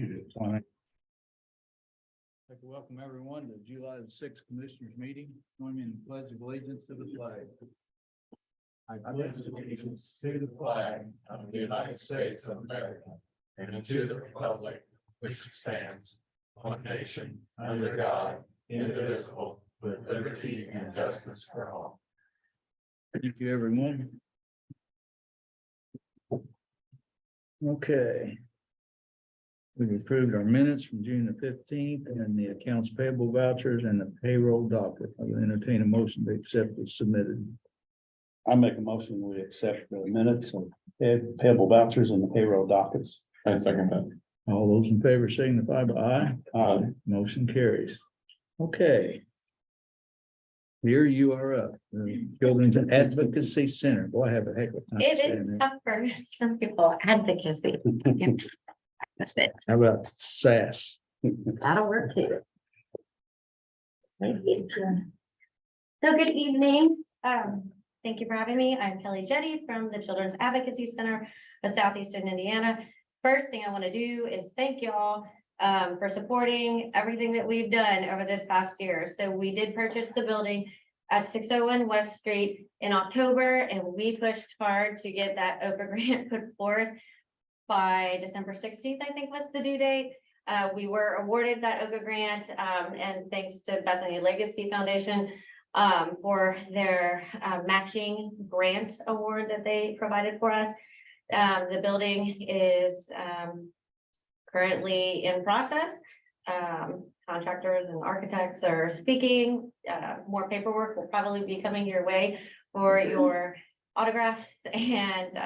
I'd like to welcome everyone to July the 6th Commissioners Meeting. Join me in the Pledge of Allegiance to the flag. I pledge allegiance to the flag of the United States of America and to the republic which stands one nation under God, indivisible, with liberty and justice for all. Thank you, everyone. Okay. We've approved our minutes from June the 15th and the accounts payable vouchers and the payroll docket. I will entertain a motion to accept as submitted. I make a motion, we accept the minutes of payable vouchers and the payroll dockets. I second that. All those in favor signify by aye. Aye. Motion carries. Okay. Here you are up, the Children's Advocacy Center. Boy, I have a heck of a time It saying is that. tough for some people, advocacy. That's it. How about SAS? That'll work too. So good evening. Thank you for having me. I'm Kelly Jetty from the Children's Advocacy Center of Southeastern Indiana. First thing I want to do is thank y'all for supporting everything that we've done over this past year. So we did purchase the building at 601 West Street in October, and we pushed hard to get that OPA grant put forth by December 16th, I think was the due date. We were awarded that OPA grant, and thanks to Bethany Legacy Foundation for their matching grant award that they provided for us. The building is currently in process. Contractors and architects are speaking. More paperwork will probably be coming your way for your autographs. And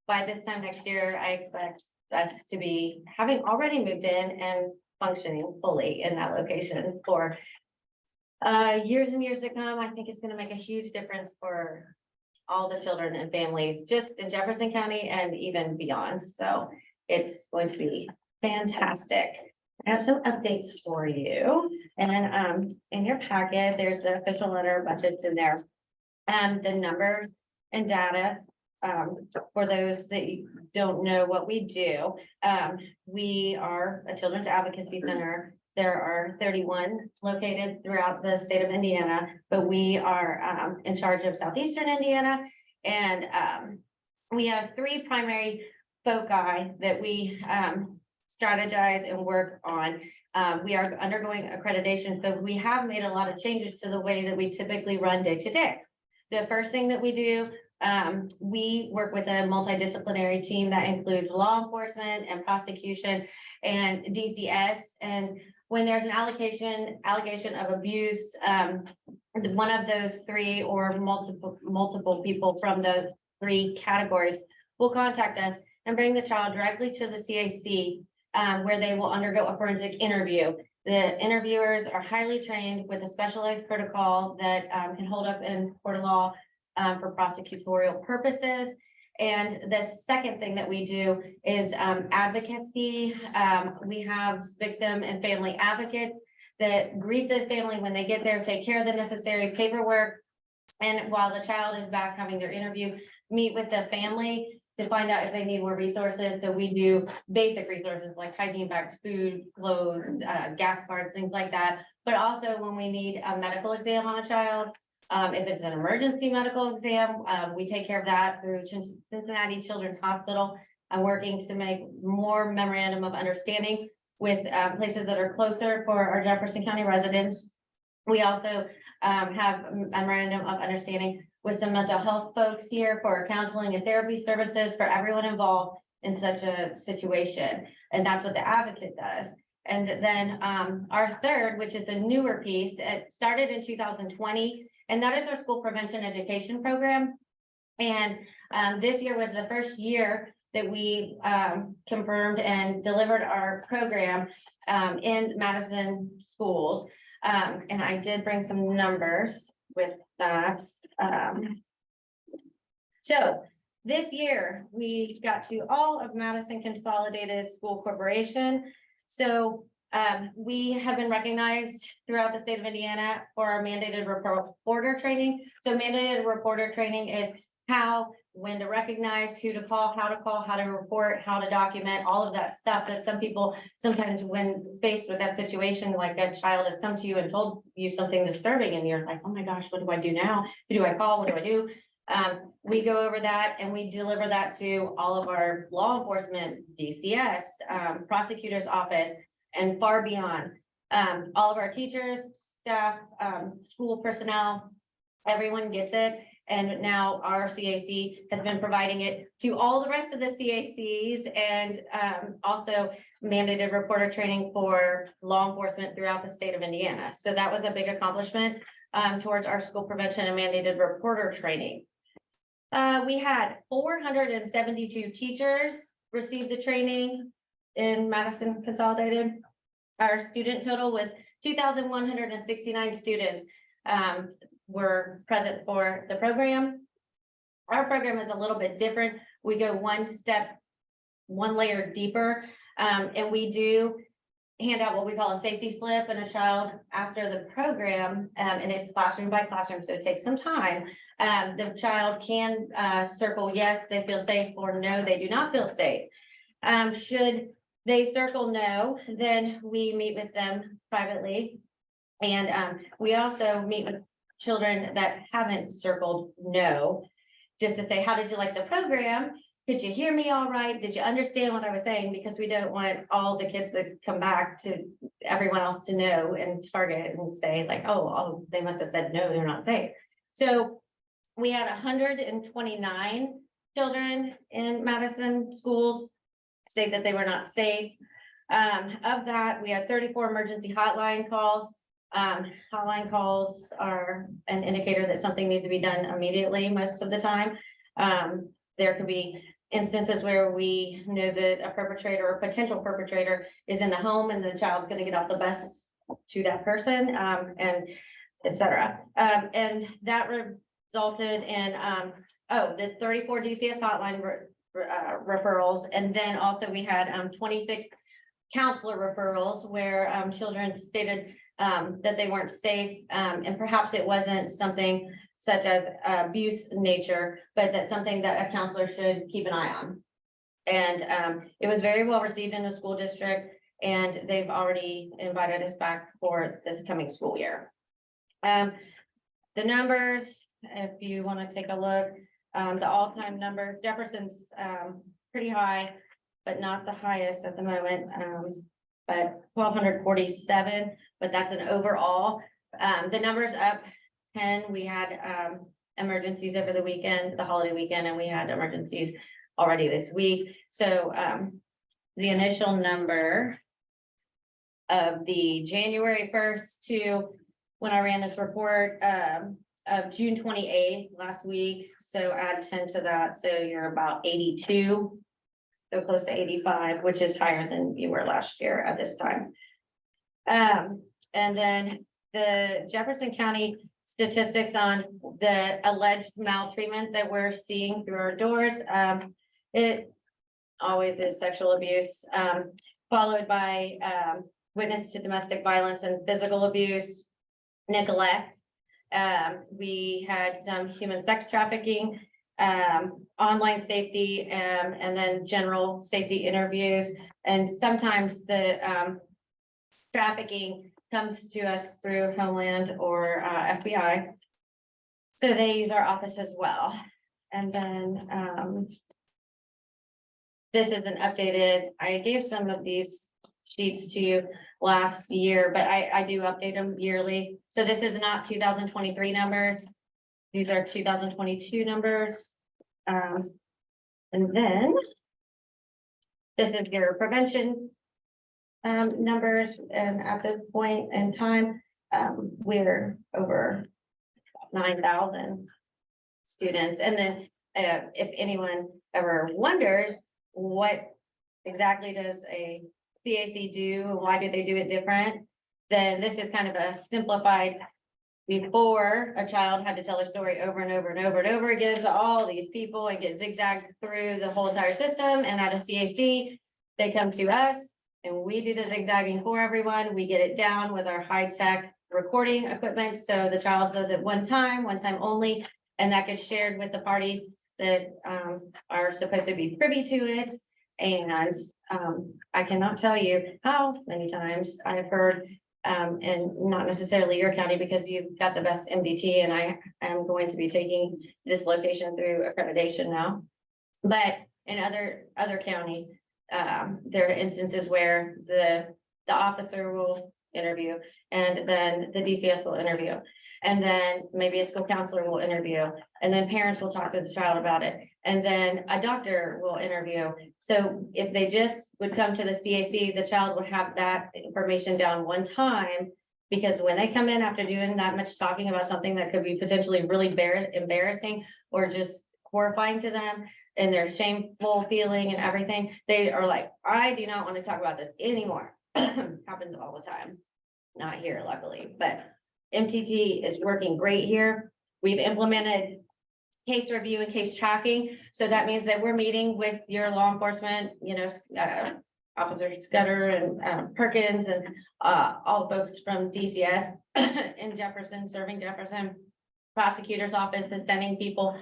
by this time next year, I expect us to be having already moved in and functioning fully in that location for years and years to come. I think it's going to make a huge difference for all the children and families just in Jefferson County and even beyond. So it's going to be fantastic. I have some updates for you. And in your packet, there's the official letter budgets in there. The numbers and data for those that don't know what we do. We are a children's advocacy center. There are 31 located throughout the state of Indiana, but we are in charge of Southeastern Indiana. And we have three primary foci that we strategize and work on. We are undergoing accreditation, so we have made a lot of changes to the way that we typically run day to day. The first thing that we do, we work with a multidisciplinary team that includes law enforcement and prosecution and DCS. And when there's an allegation of abuse, one of those three or multiple people from those three categories will contact us and bring the child directly to the CAC, where they will undergo a forensic interview. The interviewers are highly trained with a specialized protocol that can hold up in court of law for prosecutorial purposes. And the second thing that we do is advocacy. We have victim and family advocates that greet the family when they get there, take care of the necessary paperwork. And while the child is back having their interview, meet with the family to find out if they need more resources. So we do basic resources like hygiene bags, food, clothes, gas cards, things like that. But also when we need a medical exam on a child, if it's an emergency medical exam, we take care of that through Cincinnati Children's Hospital. I'm working to make more memorandum of understanding with places that are closer for our Jefferson County residents. We also have a memorandum of understanding with some mental health folks here for counseling and therapy services for everyone involved in such a situation. And that's what the advocate does. And then our third, which is the newer piece, it started in 2020, and that is our school prevention education program. And this year was the first year that we confirmed and delivered our program in Madison schools. And I did bring some numbers with that. So this year we got to all of Madison Consolidated School Corporation. So we have been recognized throughout the state of Indiana for our mandated reporter training. So mandated reporter training is how when to recognize, who to call, how to report, how to document, all of that stuff that some people sometimes when faced with that situation, like a child has come to you and told you something disturbing and you're like, oh my gosh, what do I do now? Who do I call? What do I do? We go over that and we deliver that to all of our law enforcement, DCS, prosecutor's office, and far beyond. All of our teachers, staff, school personnel, everyone gets it. And now our CAC has been providing it to all the rest of the CACs and also mandated reporter training for law enforcement throughout the state of Indiana. So that was a big accomplishment towards our school prevention and mandated reporter training. We had 472 teachers receive the training in Madison Consolidated. Our student total was 2,169 students were present for the program. Our program is a little bit different. We go one layer deeper, and we do hand out what we call a safety slip and a child after the program, and it's classroom by classroom, so it takes some time. The child can circle yes, they feel safe, or no, they do not feel safe. Should they circle no, then we meet with them privately. And we also meet with children that haven't circled no, just to say, how did you like the program? Could you hear me all right? Did you understand what I was saying? Because we don't want all the kids that come back to everyone else to know and target and say like, oh, they must have said no, they're not safe. So we had 129 children in Madison schools say that they were not safe. Of that, we had 34 emergency hotline calls. Hotline calls are an indicator that something needs to be done immediately most of the time. There could be instances where we know that a perpetrator or potential perpetrator is in the home and the child's going to get off the bus to that person, and et cetera. And that resulted in, the 34 DCS hotline referrals. And then also we had 26 counselor referrals where children stated that they weren't safe, and perhaps it wasn't something such as abuse nature, but that's something that a counselor should keep an eye on. And it was very well received in the school district, and they've already invited us back for this coming school year. The numbers, if you want to take a look, the all-time number, Jefferson's pretty high, but not the highest at the moment. But 1,247, but that's an overall. The numbers up 10. We had emergencies over the weekend, the holiday weekend, and we had emergencies already this week. So the initial number of the January 1st to when I ran this report of June 28th last week. So add 10 to that. So you're about 82. So close to 85, which is higher than you were last year at this time. And then the Jefferson County statistics on the alleged maltreatment that we're seeing through our doors. It always is sexual abuse, followed by witness to domestic violence and physical abuse, neglect. We had some human sex trafficking, online safety, and then general safety interviews. And sometimes the trafficking comes to us through Homeland or FBI. So they use our office as well. And then this is an updated, I gave some of these sheets to you last year, but I do update them yearly. So this is not 2023 numbers. These are 2022 numbers. And then this is your prevention numbers. And at this point in time, we're over 9,000 students. And then if anyone ever wonders what exactly does a CAC do, why do they do it different, then this is kind of a simplified. Before, a child had to tell a story over and over and over and over again to all these people and get zigzagged through the whole entire system. And at a CAC, they come to us and we do the zigzagging for everyone. We get it down with our high-tech recording equipment. So the child does it one time only, and that gets shared with the parties that are supposed to be privy to it. And I cannot tell you how many times I've heard, and not necessarily your county, because you've got the best MDT, and I am going to be taking this location through accreditation now. But in other counties, there are instances where the officer will interview, and then the DCS will interview, and then maybe a school counselor will interview, and then parents will talk to the child about it, and then a doctor will interview. So if they just would come to the CAC, the child would have that information down one time, because when they come in after doing that much talking about something that could be potentially really embarrassing or just horrifying to them, and their shameful feeling and everything, they are like, I do not want to talk about this anymore. Happens all the time. Not here, luckily, but MTT is working great here. We've implemented case review and case tracking. So that means that we're meeting with your law enforcement, Officer Scudder and Perkins and all the folks from DCS in Jefferson, serving Jefferson. Prosecutor's office is sending people.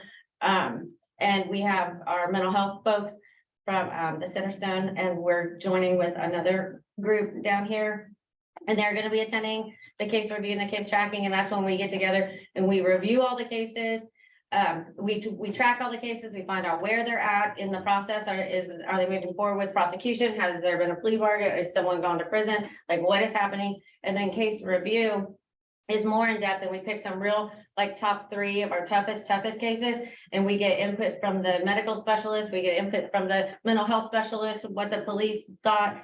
And we have our mental health folks from the Centerstone, and we're joining with another group down here. And they're going to be attending the case review and the case tracking, and that's when we get together and we review all the cases. We track all the cases, we find out where they're at in the process. Are they moving forward with prosecution? Has there been a plea bargain? Is someone gone to prison? Like, what is happening? And then case review is more in depth, and we pick some real, like, top 3 of our toughest cases, and we get input from the medical specialist, we get input from the mental health specialist, what the police thought,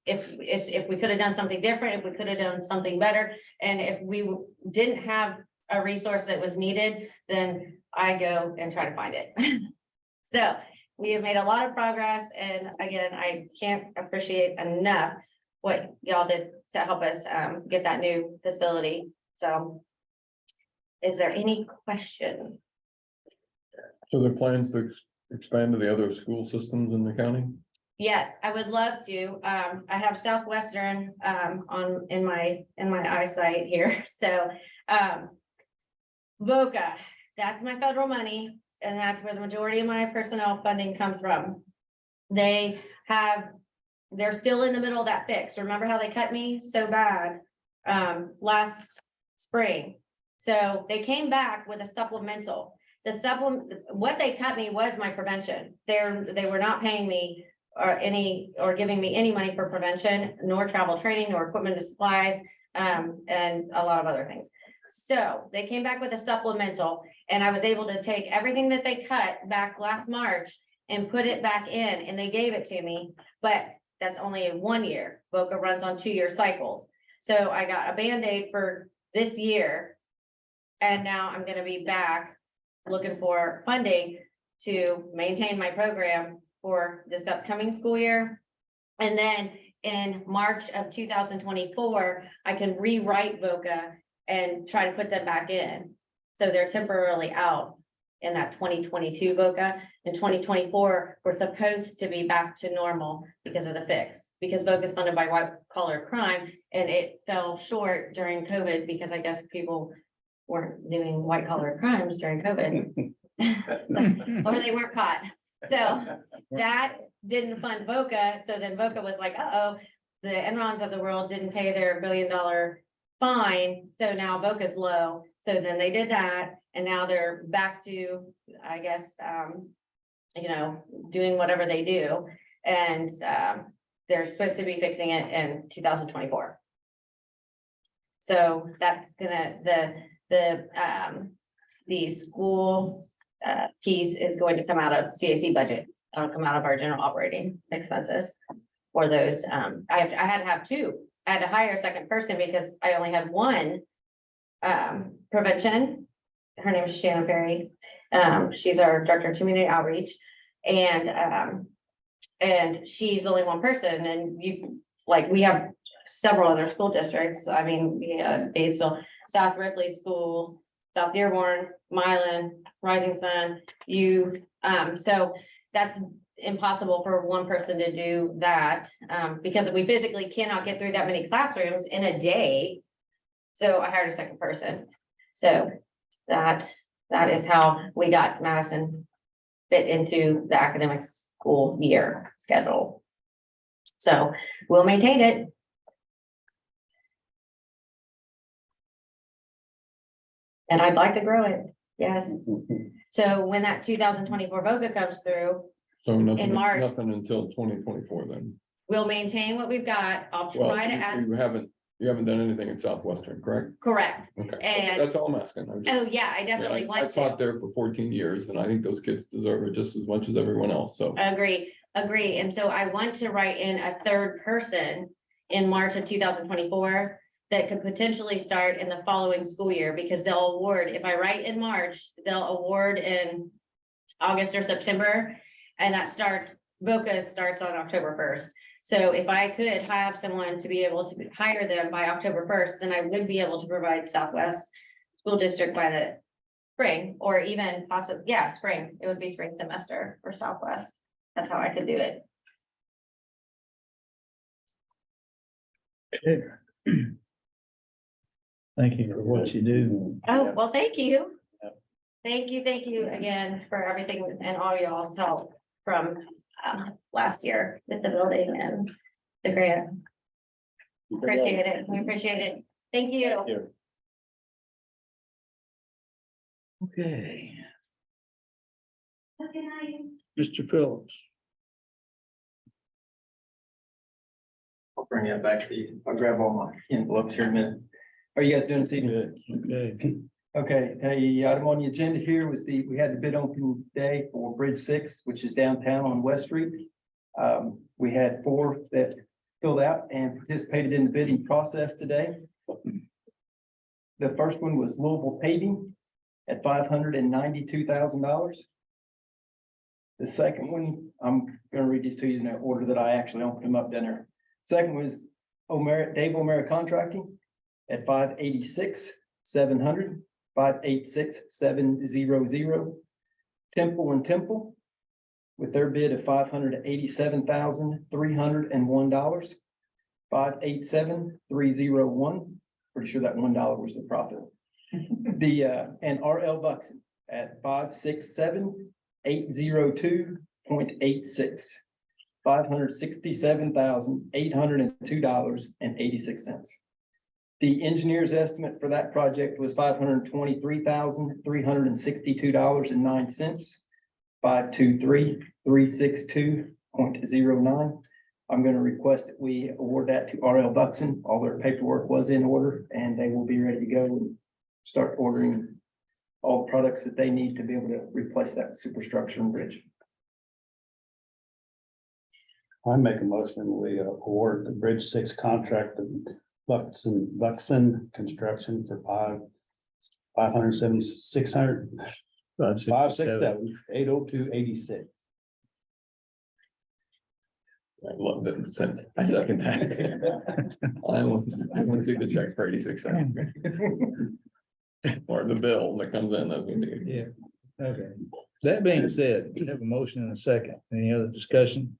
if we could have done something different, if we could have done something better, and if we didn't have a resource that was needed, then I go and try to find it. So we have made a lot of progress, and again, I can't appreciate enough what y'all did to help us get that new facility. So is there any question? So there are plans to expand to the other school systems in the county? Yes, I would love to. I have Southwestern in my eyesight here. So VOCA, that's my federal money, and that's where the majority of my personnel funding comes from. They're still in the middle of that fix. Remember how they cut me so bad last spring? So they came back with a supplemental. What they cut me was my prevention. They were not paying me or giving me any money for prevention, nor travel training, nor equipment and supplies, and a lot of other things. So they came back with a supplemental, and I was able to take everything that they cut back last March and put it back in, and they gave it to me, but that's only in 1 year. VOCA runs on 2-year cycles. So I got a Band-Aid for this year, and now I'm gonna be back looking for funding to maintain my program for this upcoming school year. And then in March of 2024, I can rewrite VOCA and try to put them back in. So they're temporarily out in that 2022 VOCA. In 2024, we're supposed to be back to normal because of the fix, because VOCA is funded by white collar crime, and it fell short during COVID because I guess people weren't doing white collar crimes during COVID. Or they weren't caught. So that didn't fund VOCA. So then VOCA was like, uh-oh, the Enrons of the world didn't pay their $1 billion fine. So now VOCA's low. So then they did that. And now they're back to, I guess, doing whatever they do. And they're supposed to be fixing it in 2024. So that's gonna, the school piece is going to come out of CAC budget. It'll come out of our general operating expenses for those. I had to have 2. I had to hire a second person because I only had 1 prevention. Her name is Shannon Perry. She's our director of community outreach, and she's only 1 person. And we have several other school districts. I mean, Batesville, South Ripley School, South Dearborn, Milan, Rising Sun, so that's impossible for 1 person to do that, because we physically cannot get through that many classrooms in a day. So I hired a second person. So that is how we got Madison fit into the academic school year schedule. So we'll maintain it. And I'd like to grow it, yes. So when that 2024 VOCA comes through, So nothing, March. nothing until 2024 then. we'll maintain what we've got. I'll Well, try to add, you haven't done anything in Southwestern, correct? correct. Okay, And- that's all I'm asking. I'm just- Oh, yeah, I definitely I want taught to. there for 14 years and I think those kids deserve it just as much as everyone else, so. Agree. And so I want to write in a third person in March of 2024 that could potentially start in the following school year, because they'll award, if I write in March, they'll award in August or September. And that starts, VOCA starts on October 1st. So if I could have someone to be able to hire them by October 1st, then I would be able to provide Southwest School District by the spring, or even possibly, yeah, spring. It would be spring semester for Southwest. That's how I could do it. Thank you for what you do. Oh, well, thank you. Yep. Thank you again for everything and all y'all's help from last year with the building and the grant. Appreciate it. We appreciate it. Thank you. Here. Okay, Good night. Mr. Phillips. I'll bring it back to you. I'll grab all my envelopes here in a minute. How are you guys doing this evening? Okay, Okay, hey, item on the agenda here was we had the bid opening day for Bridge 6, which is downtown on West Street. We had 4 that filled out and participated in the bidding process today. The first one was Louisville Paving at $592,000. The second one, I'm gonna read these to you in the order that I actually opened them up dinner. Second was Dave O'Mara Contracting at $586,700, $586,700. Temple and Temple with their bid of $587,301, $587,301. Pretty sure that $1 was the profit. And RL Buxton at $567,802.86, $567,802.86. The engineer's estimate for that project was $523,362.09, $523,362.09. I'm going to request that we award that to RL Buxton. All their paperwork was in order and they will be ready to go and start ordering all the products that they need to be able to replace that superstructure and bridge. I make a motion, we award the Bridge 6 contract to Buxton Construction for $567,802.86. I love that sense. I second that. I want to see the check for 86,000. Or the bill that comes in. That we need. yeah, okay. That being said, we have a motion and a second. Any other discussion?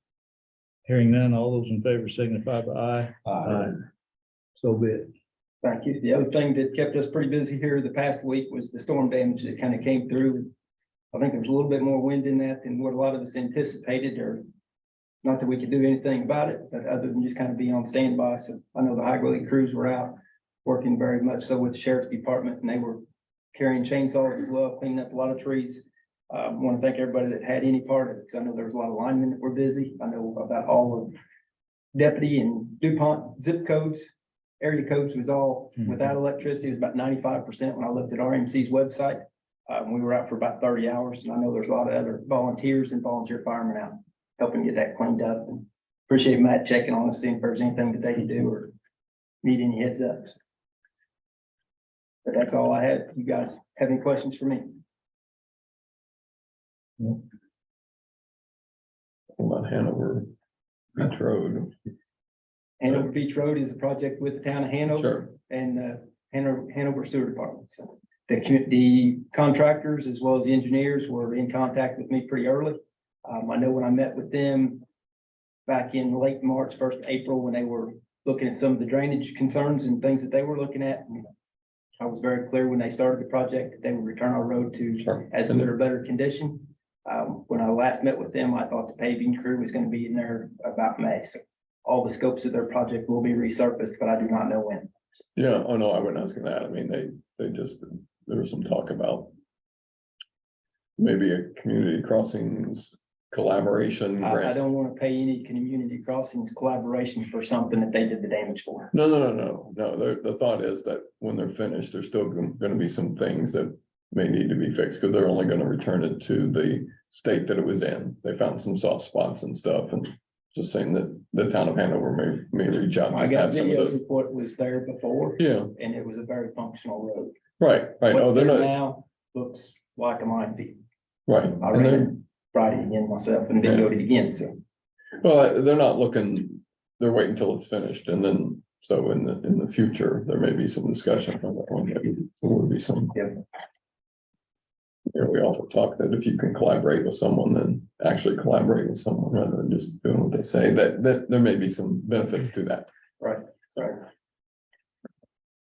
Hearing none, all those in favor signify by aye. So be it. Thank you. The other thing that kept us pretty busy here the past week was the storm damage that kind of came through. I think there was a little bit more wind in that than what a lot of us anticipated, or not that we could do anything about it, but other than just kind of be on standby. So I know the high-grade crews were out working very much so with the sheriff's department, and they were carrying chainsaws as well, cleaning up a lot of trees. I want to thank everybody that had any part of it, because I know there was a lot of linemen that were busy. I know about all of deputy and DuPont zip codes, area codes was all without electricity. It was about 95% when I looked at RMC's website. We were out for about 30 hours, and I know there's a lot of other volunteers and volunteer firemen out helping get that cleaned up, and appreciate Matt checking on us, seeing if there's anything that they can do or need any heads ups. But that's all I had. You guys have any questions for me? About Hanover Beach Road. Hanover Beach Road is a project with the town of Hanover Sure. and Hanover Sewer Department. So the contractors as well as the engineers were in contact with me pretty early. I know when I met with them back in late March, 1st April, when they were looking at some of the drainage concerns and things that they were looking at. I was very clear when they started the project that they would return our road to Sure. as good or better condition. When I last met with them, I thought the paving crew was gonna be in there about May, so all the scopes of their project will be resurfaced, but I do not know when. Yeah, oh no, I wasn't asking that. I mean, they just, there was some talk about. Maybe a community crossings collaboration I grant. don't wanna pay any community crossings collaboration for something that they did the damage for. No, the thought is that when they're finished, there's still gonna be some things that may need to be fixed, because they're only gonna return it to the state that it was in. They found some soft spots and stuff, and just saying that the town of Hanover may reach out. I just got have some of videos those. of what was there before, Yeah, and it was a very functional road. right. What's Oh, they're there not, now looks like a minefield. right. I And ran they're, it Friday again myself and then go to it again, so. well, they're not looking, they're waiting until it's finished, and then, so in the future, there may be some discussion on that one. Maybe there will be some. Yeah. You know, we often talk that if you can collaborate with someone, then actually collaborate with someone rather than just doing what they say, that there may be some benefits to that. Right, right.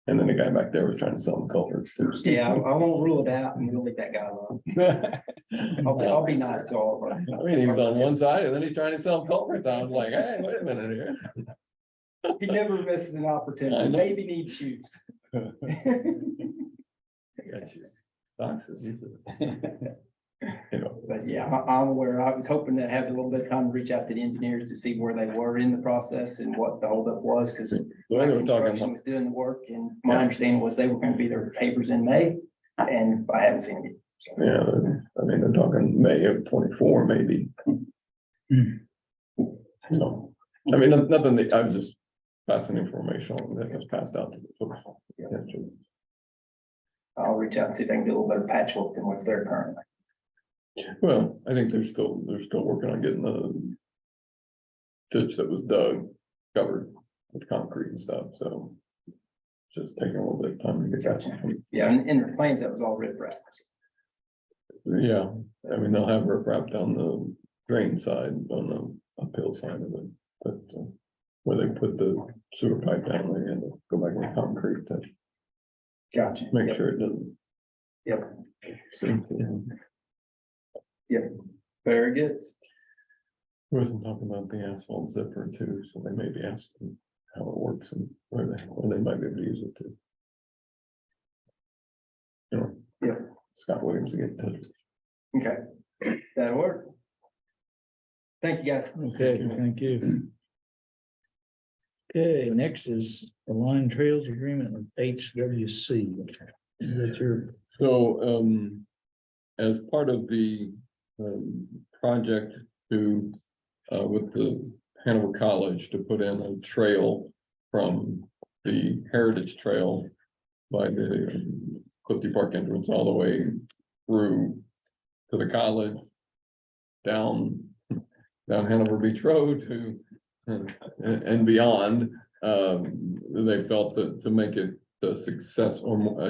And then the guy back there was trying to sell them culverts too. Yeah, I won't rule it out and we'll leave that guy alone. I'll be nice to all of our. I mean, he was on one side and then he's trying to sell culverts. I was like, hey, wait a minute here. He never misses an I opportunity, know. maybe needs shoes. I got you. Socks is usually. You know, But yeah, I'm aware. I was hoping to have a little bit of time to reach out to the engineers to see where they were in the process and what the holdup was, because the way they were construction talking, was doing the work, and my Yeah. understanding was they were gonna be their papers in May, and I haven't seen it. So, yeah, I mean, they're talking May of 24, maybe. So, I mean, nothing that I'm just passing information on that was passed out to the folks. Yeah, sure. I'll reach out and see if I can do a little better patchwork than what's there currently. Well, I think they're still working on getting the ditch that was dug covered with concrete and stuff, so. Just taking a little bit of time to get that. Yeah, and in their plans, that was all red brass. Yeah, I mean, they'll have riprap down the drain side on the uphill side of it, but where they put the sewer pipe down, they had to go back with concrete to Gotcha. make Yep. sure it doesn't. Yep. sink in. Very good. We wasn't talking about the asphalt zipper too, so they may be asking how it works and where they might be able to use it too. You know. Yeah. Scott Williams to get in touch. Okay, that'll work. Thank you, guys. Okay, thank you. Okay, next is the line trails agreement with HWC. Is that your, So, as part of the, project to, with the Hanover College to put in a trail from the Heritage Trail by the Clifty Park entrance all the way through to the college, down Hanover Beach Road to, and beyond. They felt that to make it a success or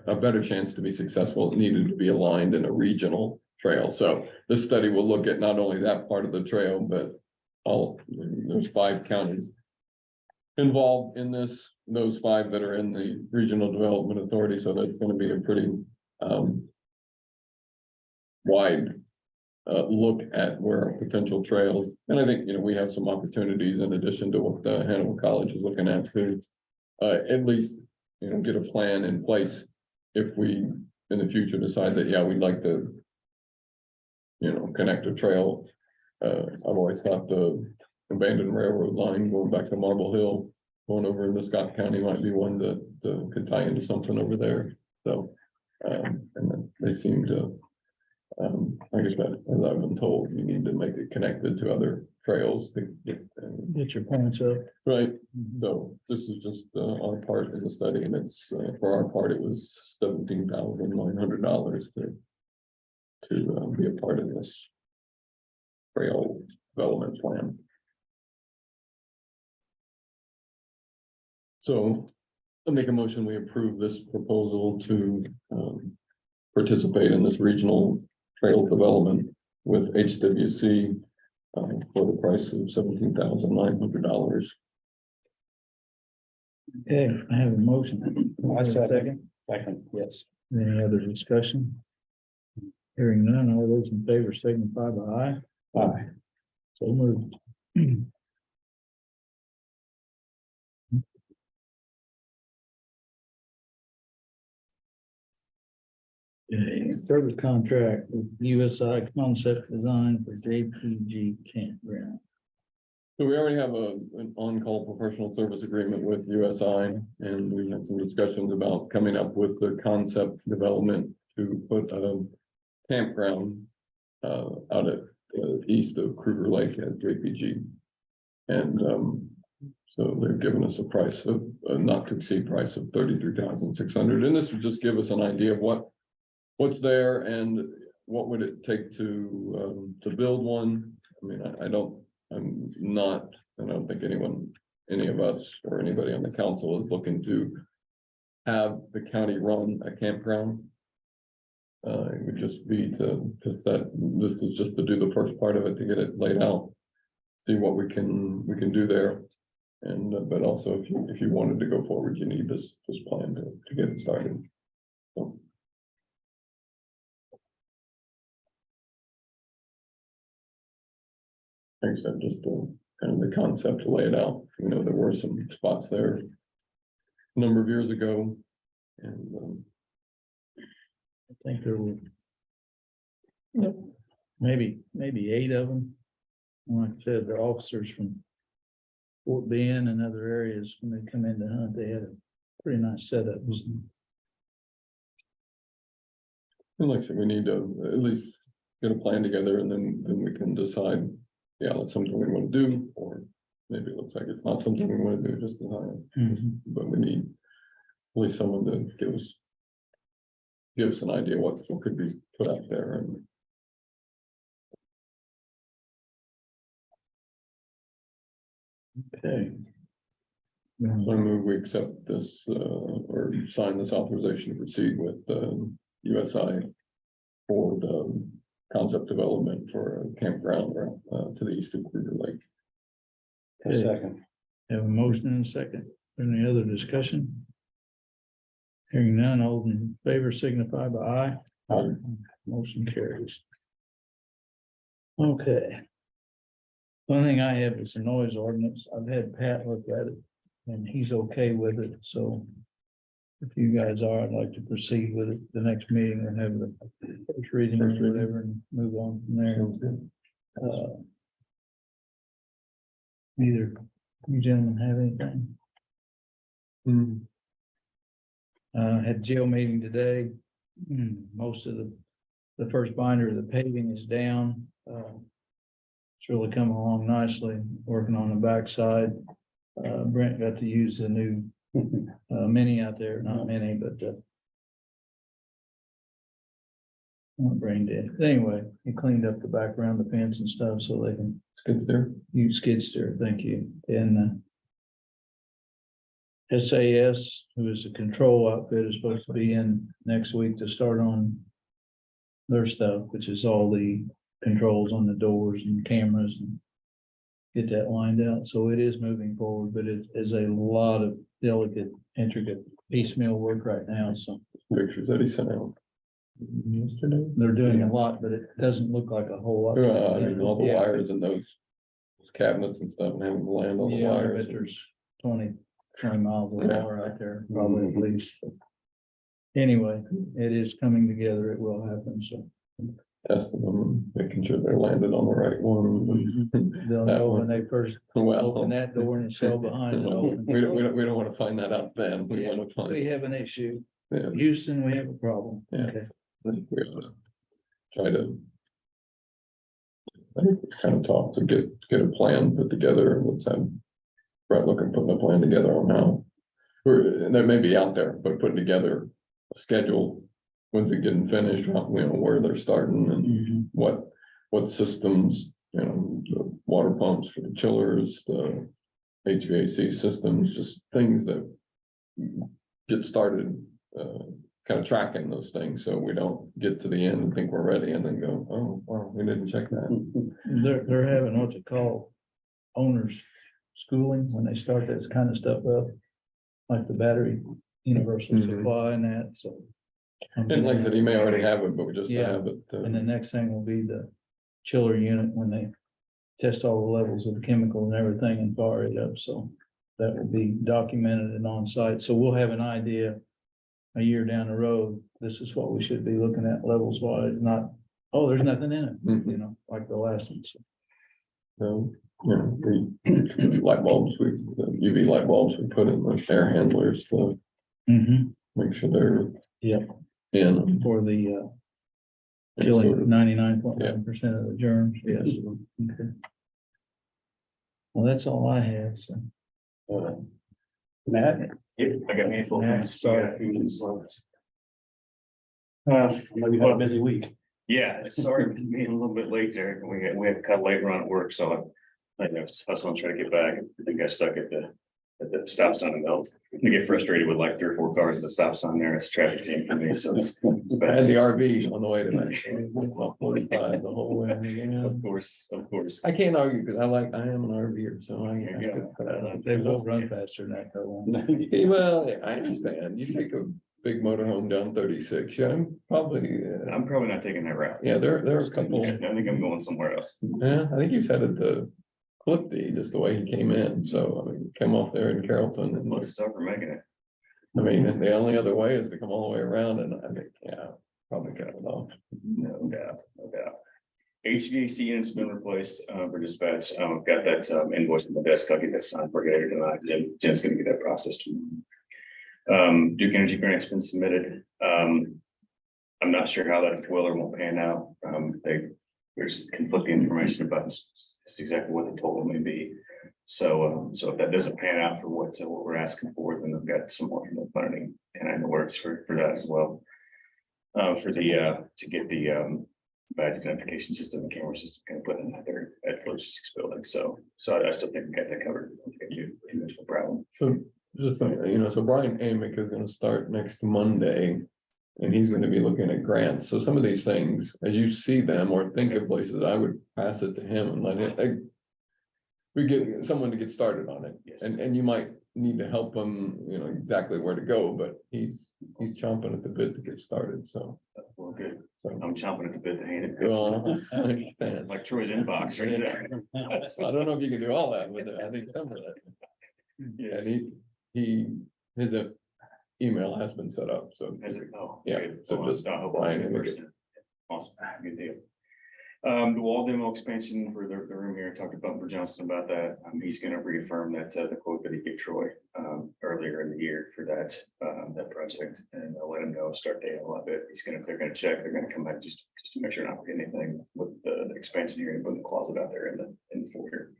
a better chance to be successful, it needed to be aligned in a regional trail. So this study will look at not only that part of the trail, but there's 5 counties involved in this, those 5 that are in the Regional Development Authority. So that's going to be a pretty wide look at where our potential trails. And I think, we have some opportunities in addition to what the Hanover College is looking at to at least, get a plan in place if we in the future decide that, yeah, we'd like to, connect a trail. I've always thought the abandoned railroad line going back to Marble Hill, going over into Scott County might be one that could tie into something over there. So, and then they seem to, like I said, as I've been told, you need to make it connected to other trails to get. get your points up? Right, so this is just our part in the study, and it's for our part, it was $17,900 to be a part of this trail development plan. So I'll make a motion, we approve this proposal to participate in this regional trail development with HWC for the price of $17,900. Okay, I have a motion. I second. Second, Second, yes. any other discussion? Hearing none, all those in favor signify by aye. Aye. So moved. Okay, service contract with USI Concept Design for JPG Campground. So we already have an on-call professional service agreement with USI, and we had some discussions about coming up with the concept development to put a campground out at east of Kruger Lake at JPG. And so they've given us a price of a not to exceed price of $33,600, and this would just give us an idea of what's there and what would it take to build one. I mean, I don't think any of us or anybody on the council is looking to have the county run a campground. It would just be this is just to do the first part of it, to get it laid out, see what we can do there. And, but also if you wanted to go forward, you need this plan to get it started. So. Like I said, just kind of the concept to lay it out. You know, there were some spots there a number of years ago, and I think there were maybe 8 of them. Like I said, the officers from Fort Bend and other areas, when they come in to hunt, they had a pretty nice setup. like I said, we need to at least get a plan together, and then we can decide, yeah, that's something we want to do, or maybe it looks like it's not something we want to do, just design it. But we need at least someone to give us an idea what could be put out there. And Okay. so I move we accept this or sign this authorization to proceed with USI for the concept development for a campground to the east of Kruger Lake. A second. Have a motion and a second. Any other discussion? Hearing none, all in favor signify by aye. Aye. Motion carries. Okay. One thing I have is a noise ordinance. I've had Pat look at it and he's okay with it, so. If you guys are, I'd like to proceed with it. The next meeting and have the first reading or whatever and move on from there. Either you gentlemen have anything? Had jail meeting today. Most of the first binder of the paving is down. It's really coming along nicely, working on the backside. Brent got to use the new mini out there, not many, but I'm brain dead. Anyway, he cleaned up the back around the fence and stuff so they can Skid steer. use skid steer. Thank you. And SAS, who is a control outfit, is supposed to be in next week to start on their stuff, which is all the controls on the doors and cameras and get that lined out. So it is moving forward, but it is a lot of delicate, intricate piecemeal work right now. So Pictures that he sent out yesterday. they're doing a lot, but it doesn't look like a whole lot. I mean, all the Yeah. wires and those cabinets and stuff, and having to land on the Yeah, I wires. bet there's 20 miles of wire out there, probably at least. Anyway, it is coming together. It will happen, so. Testing them, making sure they're landed on the right one. They'll That know one. when they first Well, open that door and the cell behind it. opens. we don't want to find that out then. We Yeah, want to find. We have an issue. Yeah, Houston, we have a problem. Yeah. Okay. I think we ought to try to. I think we kind of talk to get a plan put together, and let's have Brett looking, putting a plan together on how. And that may be out there, but putting together a schedule, when's it getting finished, where they're starting and what systems, the water pumps for the chillers, the HVAC systems, just things that get started, kind of tracking those things, so we don't get to the end and think we're ready and then go, oh, wow, we didn't check that. They're having what you call owners schooling when they start this kind of stuff up. Like the battery universal supply and that, so And like I said, he may already have it, but we just Yeah. have it. And the next thing will be the chiller unit when they test all the levels of the chemical and everything and fire it up, so that will be documented and on site, so we'll have an idea a year down the road, this is what we should be looking at levels wise, not, oh, there's nothing in it, Mhm. you know, like the last one. So, The light bulbs, the UV light bulbs we put in the air handlers to make sure they're. Yep. In. For the and sort killing of- 99.9% of the germs, yes. Okay. Well, that's all I have, so. Matt, Yeah, I got a handful of Yeah, things. sorry. Yeah, a few minutes left. I know you had a busy week. Yeah, sorry for being a little bit late there. We had to cut late run at work, so I was hustling trying to get back. I think I stuck at the stop sign in Belt. I get frustrated with like 3 or 4 cars at the stop sign there. It's traffic jam for me, so it's I bad. had the RV on the way to that, about 45 the whole way. Of course. I can't argue because I am an RVer, so I. There you go. They will run faster than that, though. Well, I understand. You take a big motorhome down 36, yeah, I'm probably, I'm probably not taking that route. yeah, there are a couple. I think I'm going somewhere else. Yeah, I think he's headed to Clifty, just the way he came in, so, I mean, came off there in Carrollton and Most is for making it. I mean, the only other way is to come all the way around and I think, yeah, probably cut it off. No doubt. HVAC unit's been replaced for dispatch. I've got that invoice on the desk. I'll get that signed for later tonight. Jen's gonna get that processed. Duke Energy grant's been submitted. I'm not sure how that will or won't pan out. There's conflicting information about this exactly what the total may be. So if that doesn't pan out for what we're asking for, then I've got some more funding and in the works for that as well. To get the badge identification system and camera system kind of put in there at logistics building. So I still think we got that covered. Too much of a problem. So, just funny, so Brian Amick is gonna start next Monday. And he's gonna be looking at grants, so some of these things, as you see them or think of places, I would pass it to him and let him. We get someone to get started on it, Yes. and you might need to help him, exactly where to go, but he's chomping at the bit to get started, so. Well, good. So, I'm chomping at the bit to hand it. well, I understand. Like Troy's inbox right there. I don't know if you can do all that with it, I think some of that. Yes. And his email has been set up, so. Is it? Oh, Yeah, good. so Well, just I'll hope Brian I'll and be we first. Awesome, good deal. The wall demo expansion for the room here, I talked to Bumper Johnson about that. He's gonna reaffirm that the quote that he gave Troy earlier in the year for that project, and I'll let him know, start dating a lot bit. They're gonna check, they're gonna come back just to make sure not forget anything with the expansion here and put the closet out there in the foyer.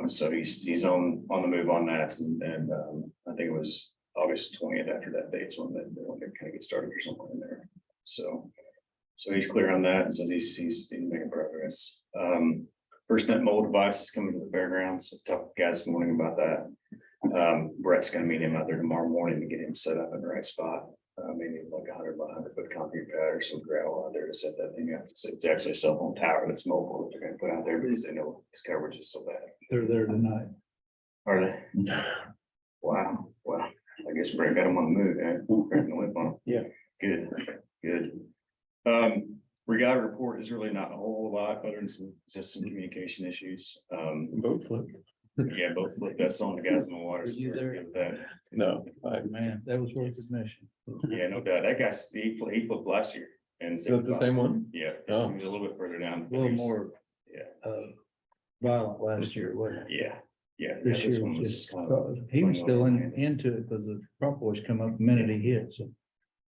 So he's on the move on that, and I think it was August 20th after that date's when they kind of get started or something in there. So he's clear on that, and so he's making progress. FirstNet mobile device is coming to the fairgrounds. I talked to guys this morning about that. Brett's gonna meet him out there tomorrow morning to get him set up in the right spot. Maybe like 100 by 100 foot concrete pad or some gravel out there to set that thing up. So it's actually a cell phone tower that's mobile that they're gonna put out there because they know its coverage is so bad. They're there tonight. Are they? Wow. I guess Brett got him on the move, man. Yeah. Good. Regatta report is really not a whole lot, other than just some communication issues. Boat flip. Yeah, both flip. That's on the guys in the water. Were you there? With that. No, Man, that was worth admission. Yeah, no doubt. That guy, he flipped last year. And is that the same one? Yeah, Oh. he was a little bit further down. A little more Yeah, violent last year, wasn't it? yeah. This year one was just just, kind of- he was still into it because the prop boys come up the minute he hit, so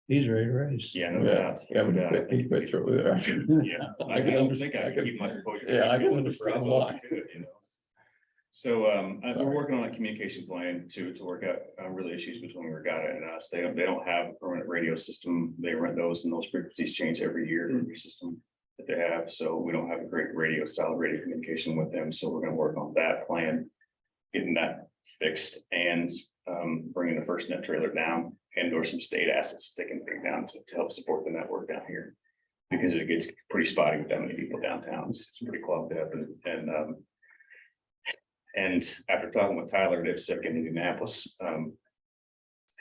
he's ready to race. Yeah, no Yeah, doubt. yeah, No doubt. he quit shortly thereafter. Yeah, I I can don't think understand. I can keep my composure. Yeah, I can understand why. So, Sorry. we're working on a communication plan to work out really issues between Regatta and us. They don't have a permanent radio system. They rent those, and those frequencies change every year in your system that they have. So we don't have a great solid radio communication with them. So we're gonna work on that plan, getting that fixed, and bringing the FirstNet trailer down and/or some state assets they can bring down to help support the network down here. Because it gets pretty spotty with that many people downtown. It's pretty clogged up, and after talking with Tyler at IPSEC in Indianapolis,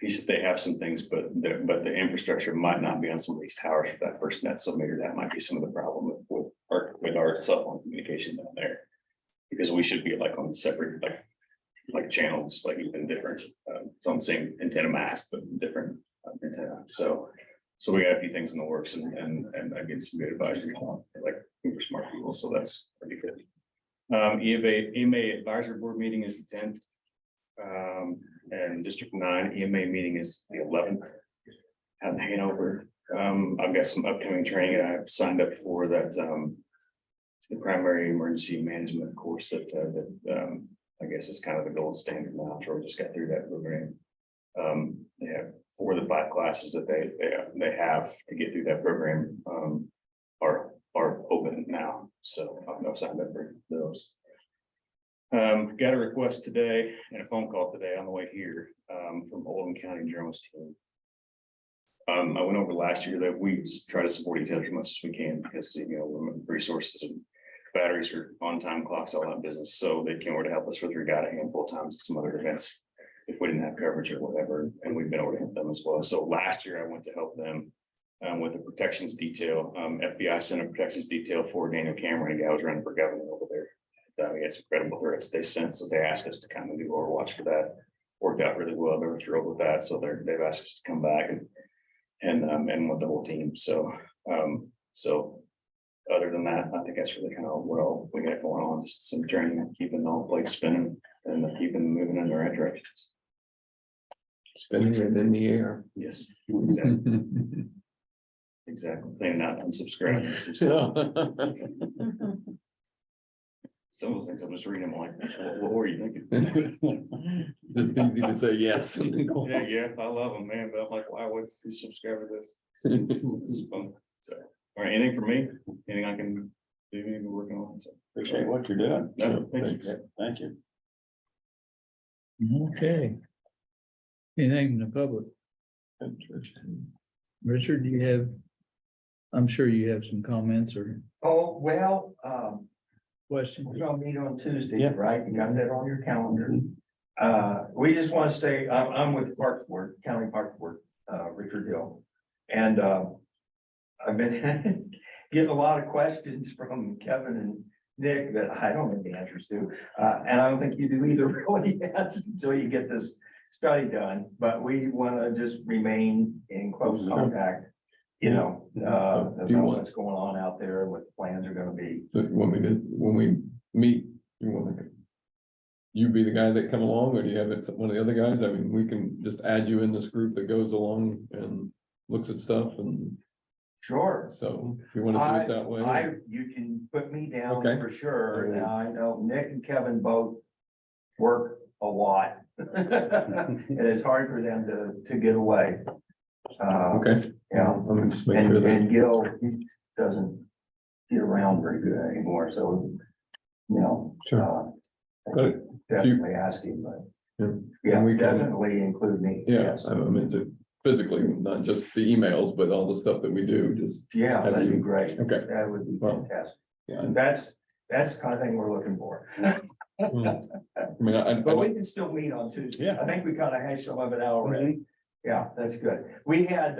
he said they have some things, but the infrastructure might not be on some of these towers for that first net, so maybe that might be some of the problem with our cell phone communication down there. Because we should be like on separate, like channels, like even different, it's on the same antenna mast, but different antenna, so we got a few things in the works and I get some good advisory on, like, super smart people, so that's pretty good. EMA advisory board meeting is the 10th. And District 9 EMA meeting is the 11th out in Hanover. I've got some upcoming training and I've signed up for that. The primary emergency management course that I guess is kind of the gold standard now. Troy just got through that program. They have 4 of the 5 classes that they have to get through that program are open now. So I've signed up for those. Got a request today and a phone call today on the way here from Oldham County Journals team. I went over last year that we try to support each other as much as we can because, you know, resources and batteries are on time clocks, all that business. So they came over to help us with regatta a handful of times at some other events if we didn't have coverage or whatever. And we've been over to help them as well. So last year I went to help them with the protections detail. FBI sent a protections detail for Daniel Cameron, a guy was running for governor over there. He had some credible threats they sent, so they asked us to kind of do overwatch for that. Worked out really well. They were thrilled with that, so they've asked us to come back and with the whole team. So other than that, I think that's really kind of what all we got going on. Just some training and keeping all plates spinning and keeping them moving in the right directions. Spinning it in the air. Yes, exactly. Exactly. Cleaning out unsubscribing. Some of those things I'm just reading, I'm like, what were you thinking? It's easy to say yes. Yeah, I love them, man, but I'm like, why would you subscribe to this? It's fun. So, all right, anything for me? Anything I can do, anything we're working on? So, Appreciate what you're doing. no, thank you. Thank you. Okay. Anything from the public? Richard, do you have? I'm sure you have some comments or Oh, well, questions. we're gonna meet on Tuesday, Yeah. right? You got that on your calendar. We just want to stay, I'm with Parks Board, County Parks Board, Richard Hill. And, I've been getting a lot of questions from Kevin and Nick that I don't know the answers to. And I don't think you do either really yet until you get this study done. But we want to just remain in close contact, you know, about what's going on out there, what the plans are gonna be. So when we meet, you be the guy that come along, or do you have one of the other guys? I mean, we can just add you in this group that goes along and looks at stuff, and Sure. so if you want to do it that way. You can put me down Okay. for sure. Now, I know Nick and Kevin both work a lot. And it's hard for them to get away. Okay. Yeah, I'm gonna just make sure that, and Gil, he doesn't get around very good anymore, so, you know. Sure. I Got could definitely ask him, but yeah, And we can- definitely include me. yeah, Yes. I meant to physically, not just the emails, but all the stuff that we do, just, Yeah, have that'd be you- great. okay. That would be Well, fantastic. yeah. And that's the kind of thing we're looking for. I mean, But we can still meet on Tuesday. Yeah. I think we kind of hashed some of it out already. Yeah, that's good. We had,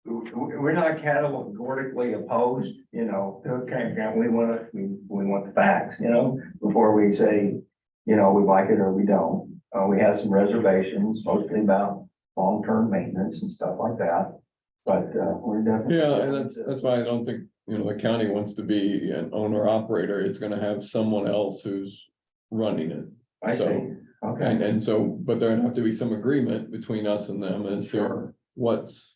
we're not categorically opposed, you know, to a campground. We want the facts, you know, before we say, you know, we like it or we don't. We have some reservations, mostly about long-term maintenance and stuff like that. But, we're definitely. yeah, and that's why I don't think, the county wants to be an owner operator. It's gonna have someone else who's running it. I see. So, Okay, and so, but there'd have to be some agreement between us and them as to Sure. what's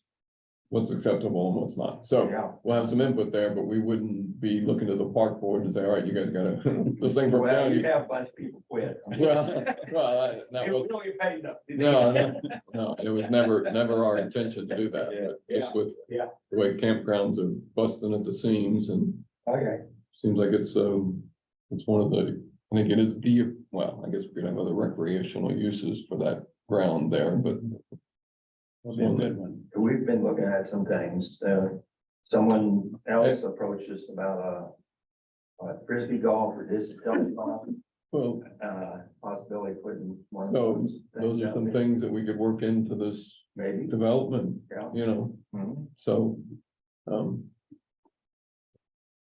acceptable and what's not. So yeah. we'll have some input there, but we wouldn't be looking to the park board and say, all right, you guys gotta, this thing for Well, you county. have a bunch of people quit. Well, that Hey, was, we don't get paid enough. no, it was never our intention to do that, but just with Yeah. the way campgrounds are busting at the seams, and Okay, seems like it's one of the, I think it is well, I guess we could have other recreational uses for that ground there, but Be a good one. we've been looking at some things. Someone else approached us about a frisbee golf or disc golf. Well, possibility of putting one of so those. those are some things that we could work into this Maybe. development, Yeah. you know, Mhm. so.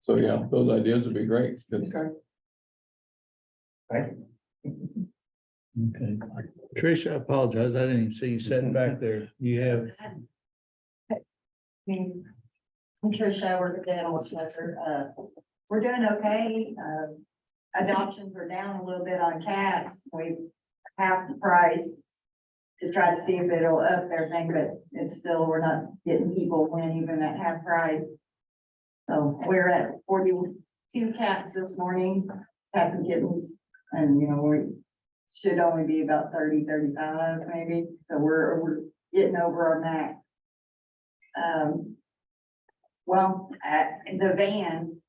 So yeah, those ideas would be great, 'cause Okay. Right. Okay. Tricia, I apologize. I didn't even see you sitting back there. You have, I'm Tricia, I work at the animal shelter. We're doing okay. Adoptions are down a little bit on cats. We half the price to try to see if it'll up everything, but it's still, we're not getting people in even at half price. So we're at 42 cats this morning, cats and kittens, and you know, we should only be about 30, 35 maybe. So we're getting over our max. Well, the van,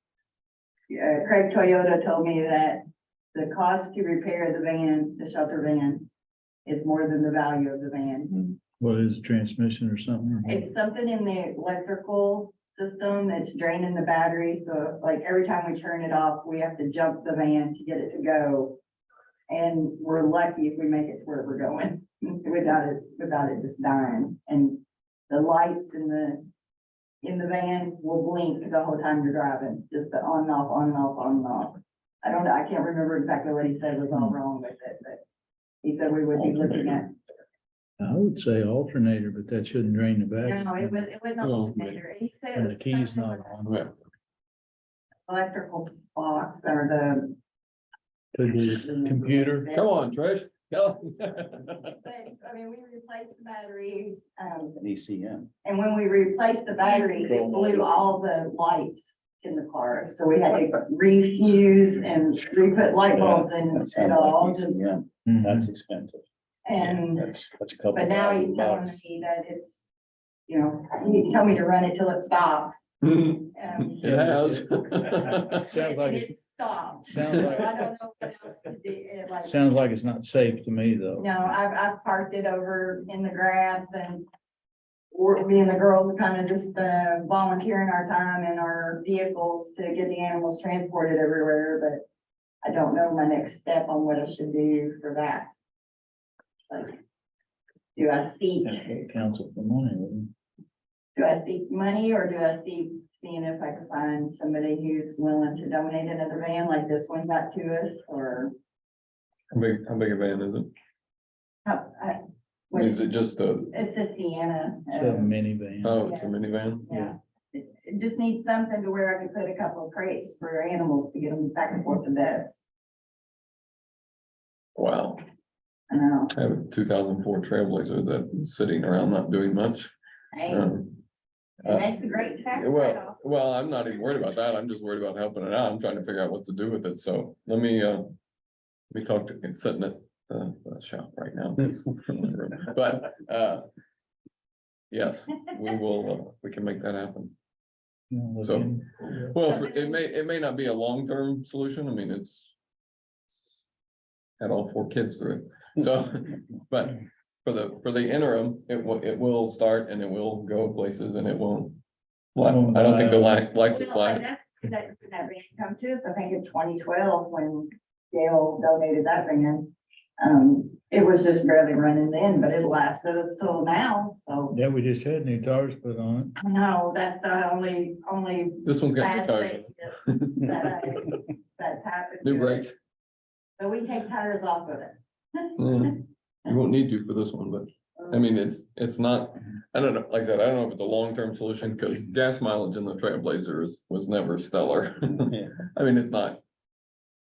Craig Toyota told me that the cost to repair the van, the shelter van, is more than the value of the van. what is it, transmission or something? It's something in the electrical system that's draining the battery, so like every time we turn it off, we have to jump the van to get it to go. And we're lucky if we make it to where we're going without it just dying. And the lights in the van will blink the whole time you're driving, just the on and off, on and off, on and off. I don't know, I can't remember exactly what he said was all wrong with it, but he said we would be looking at. I would say alternator, but that shouldn't drain the battery. No, it was not. Oh, alternator. He said it And was the key's something not with on. yeah, the electrical box or the. Could be the computer. come on, Trish, go. But, I mean, we replaced the battery, ECM. and when we replaced the battery, it blew all the lights in the car, so we had to refuse and re-put light bulbs in That it sounds all, like just, ECM. Mhm. That's expensive. and, That's a couple but now he's $1,000 telling bucks. me that it's, you know, he told me to run it till it stops. It has. Sounds like And it's, it stopped. sounds So like- I don't know what else to do. It, like, sounds like it's not safe to me, though. no, I've parked it over in the grass, and me and the girls are kind of just volunteering our time and our vehicles to get the animals transported everywhere, but I don't know my next step on what I should do for that. Like, do I seek, Council for money, wouldn't money, or do I seek seeing if I can find somebody who's willing to donate another van like this one got to us, or How big a van is it? how, Is it just a, it's a Sienna. it? It's a minivan. oh, it's a minivan? Yeah, it just needs something to where I can put a couple of crates for animals to get them back and forth to beds. Wow, I know. I have a 2004 Trailblazer that's sitting around not doing much. Hey, Um, it makes a great tax write-off. Well, I'm not even worried about that. I'm just worried about helping it out. I'm trying to figure out what to do with it. So let me talk to, it's sitting at the shop right now. But, yes, we will, we can make that happen. You know, So- looking- Well, it may not be a long-term solution. I mean, it's had all 4 kids through it. So, but for the interim, it will start and it will go places and it won't. Well, I don't think the lights will Well, fly. and that van come to us, I think in 2012, when Gail donated that van. It was just barely running then, but it lasted us till now, so. Yeah, we just had new tires put on I know, that's the only This one's got bad two tires. thing that's happened. New to brakes. it. So we take tires off of it. Mm, You won't need to for this one, but I mean, it's not, I don't know, like I said, I don't know if it's a long-term solution, because gas mileage in the Trailblazer was never stellar. Yeah. I mean, it's not.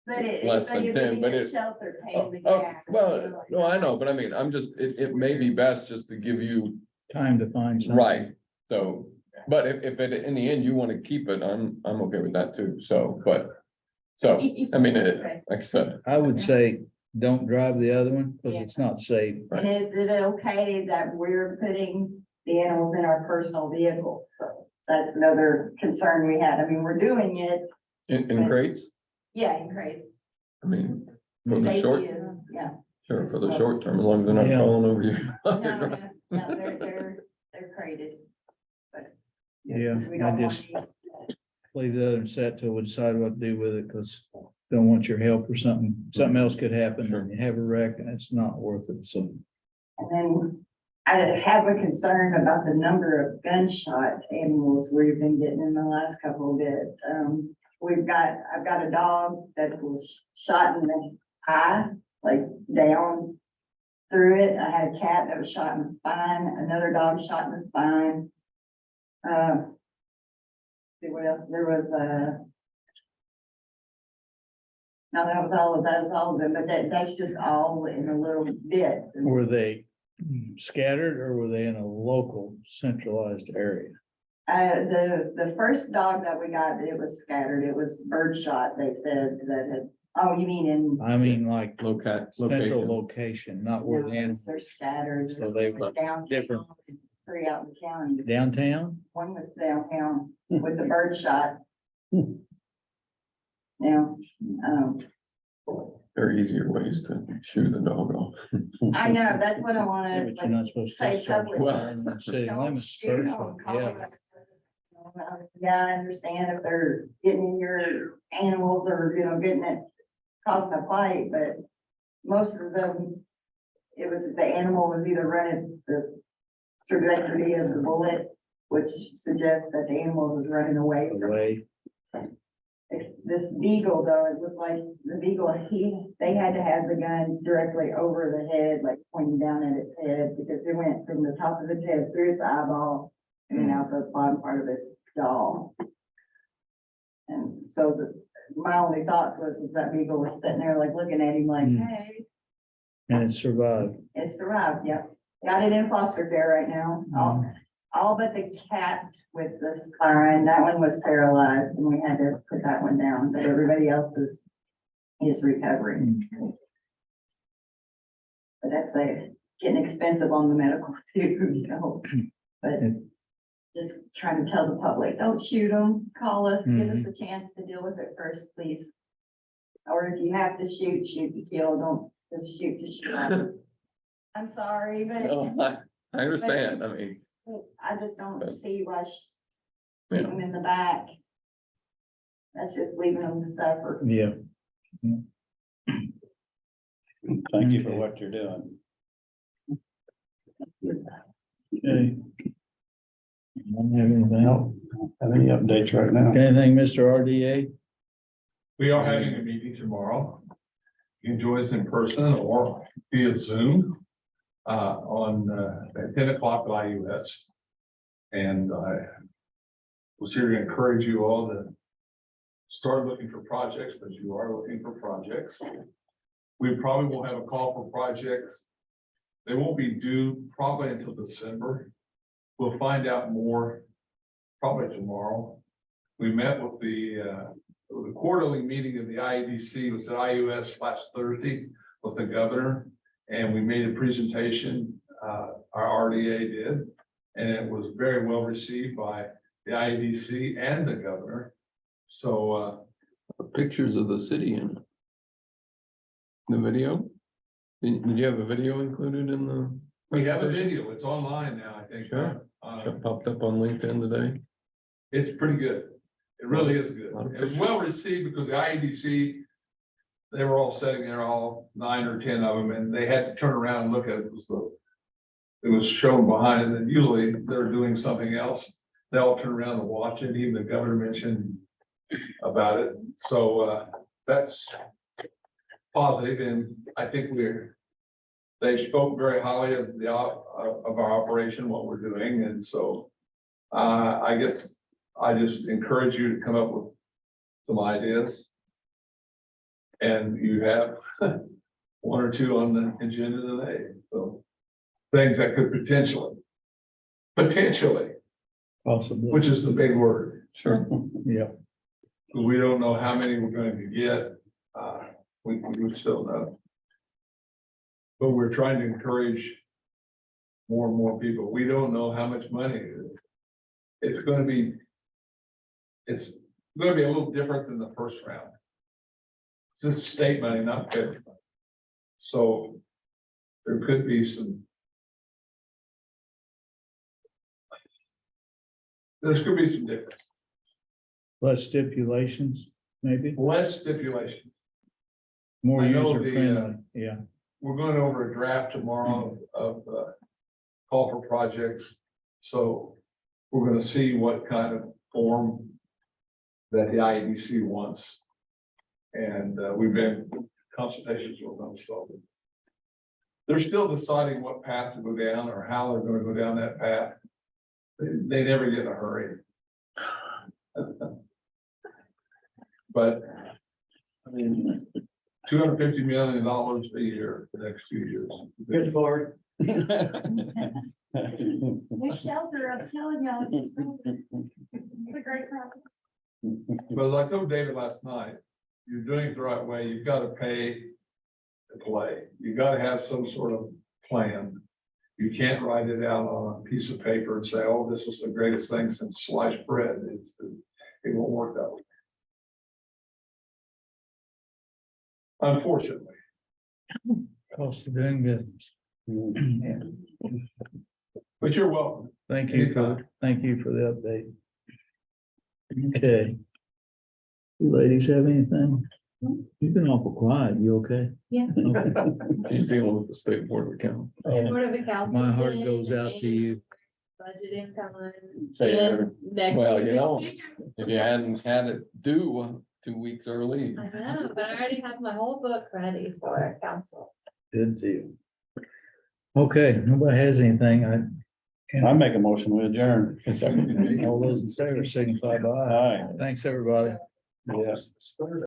But it, Less but than it 10, would but be a it- shelter paying the Oh, gas. well, no, I know, but I mean, I'm just, it may be best just to give you, time to find something. right, so. But if in the end you want to keep it, I'm okay with that too, so, but. So, I mean, Okay. like I said, I would say, don't drive the other one, because Yeah. it's not safe. And is it okay that we're putting the animals in our personal vehicles? So that's another concern we had. I mean, we're doing it, in crates, yeah, in crazy. I mean, for the Safety short, is- Yeah. sure, for the short term, as long as they're not Yeah. falling over you. No, they're crated. But Yeah, we I don't want just any- leave the other one set till we decide what to do with it, because don't want your help or something else could happen and you have a wreck and it's not worth it. So And then I have a concern about the number of gunshot animals we've been getting in the last couple of bit. I've got a dog that was shot in the eye, like down through it. I had a cat that was shot in the spine, another dog shot in the spine. See what else? There was no, that was all of them, but that's just all in a little bit. were they scattered or were they in a local centralized area? The first dog that we got, it was scattered. It was bird shot, they said that had, oh, you mean in? I mean, like central Location. location, not where the animals They're scattered. So they were Down different. Three out in the county. downtown. One was downtown with the bird shot. Now, There are easier ways to shoo the dog off. I know, that's what I Yeah, wanna but you're not supposed to. say start publicly. in the City Don't limits shoot first, them, yeah. call it. Yeah, I understand if they're getting in your animals or, getting it, causing a fight, but most of them, it was, the animal was either running the trajectory of the bullet, which suggests that the animal was running away from Away. this beagle, though, it was like the beagle, they had to have the guns directly over the head, like pointing down at its head, because it went from the top of its head through its eyeball and then out the bottom part of its jaw. And so my only thoughts was that beagle was sitting there like looking at him like, Mm. hey, And it survived. it survived, yep. Got it in foster care right now. All but the cat with the spine, that one was paralyzed and we had to put that one down, but everybody else is recovering. But that's getting expensive on the medical too, but just trying to tell the public, don't shoot them, call us, give us a chance to deal with it first, please. Or if you have to shoot to kill, don't just shoot to shoot. I'm sorry, but No, I understand, I mean, I just don't see why shoot yeah, them in the back. That's just leaving them to suffer. Yeah. Thank you for what you're doing. Okay. Don't have anything. No, have any updates right now? Anything, Mr. RDA? We are having a meeting tomorrow. You can join us in person or via Zoom at 10 o'clock at IUS. And I was here to encourage you all to start looking for projects, because you are looking for projects. We probably will have a call for projects. They won't be due probably until December. We'll find out more probably tomorrow. We met with the quarterly meeting of the IEDC, was at IUS last Thursday with the governor, and we made a presentation, our RDA did, and it was very well received by the IEDC and the governor. So pictures of the city in the video. Did you have a video included in the? we have a video, it's online now, I think. Sure. It popped up on LinkedIn today. It's pretty good. It really is good. Lot of It was well received because the IEDC, they were all sitting there, all 9 or 10 of them, and they had to turn around and look at it. It was shown behind it, and usually they're doing something else. They all turn around and watch it. Even the governor mentioned about it. So that's positive, and I think they spoke very highly of of our operation, what we're doing, and so I guess I just encourage you to come up with some ideas. And you have one or two on the agenda today, so things that could potentially, Possibly. which is the big word. Sure. Yeah. We don't know how many we're going to get. We still know. But we're trying to encourage more and more people. We don't know how much money it is. It's going to be a little different than the first round. This is state money, not federal money. So there could be there could be some difference. Less stipulations, maybe. Less stipulation. More I know user the, friendly, yeah. we're going over a draft tomorrow of call for projects. So we're gonna see what kind of form that the IEDC wants. And we've been in consultations with them, so. They're still deciding what path to go down or how they're gonna go down that path. They never get in a hurry. But, I mean, $250 million a year for the next 2 years. Good Lord. New shelter, I'm telling y'all. It's a great problem. But as I told David last night, you're doing it the right way. You've got to pay to play. You've got to have some sort of plan. You can't write it out on a piece of paper and say, oh, this is the greatest thing since sliced bread. It won't work that way. Unfortunately. Cost of doing business. But you're welcome. Thank you for the update. Okay. You ladies have anything? You've been awful quiet. You okay? Yeah. He's dealing with the state board of accounts. Board of Accounts My is heart in, goes out to you. Budgeting time. Fair. Next Well, week you is know, bigger. if you hadn't had it due 2 weeks early. I know, but I already have my whole book ready for council. Good deal. Okay, nobody has anything. I make a motion, we adjourn. All those in favor signify by aye. Aye. Thanks, everybody. Yes.